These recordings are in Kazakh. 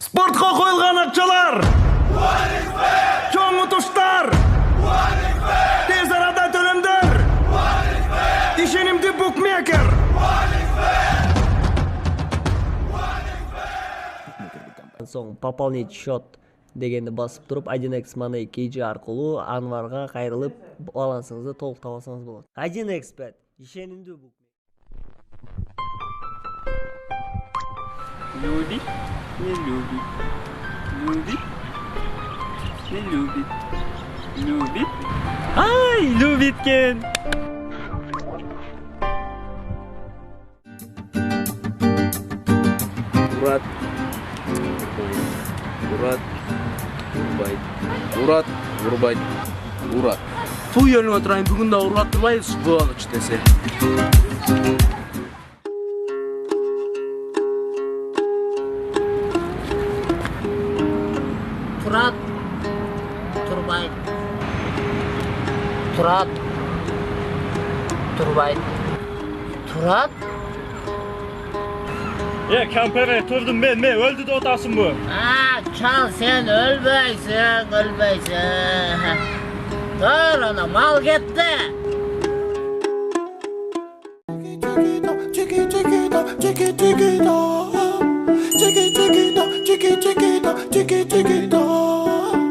Спортқа қойылған ақшалар, чоң ұтыштар, тез арада төлемдер, ишенимді букмекер. Соң пополнить счет дегенді басып тұрып 1x Money KG арқылы Анварға қайрылып балансыңызды толық табасаңыз болады. 1x Bet ишенимді букмекер. Любит, не любит, любит, не любит, любит. Ай, любит кен. Мурат, Мурат, Урбай, Мурат, Урбай, Мурат. Туй елің отырайын, бүгін да Урбат тұрбай, сволочь десе. Турат, Турбай, Турат, Турбай, Турат. Kampere turdum ben, öldü de otasın bu. Çal sen ölmeysin, ölmeysin. Dur ana mal gitti.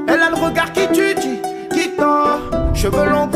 Elle a le regard qui tue, qui tend, cheveux longs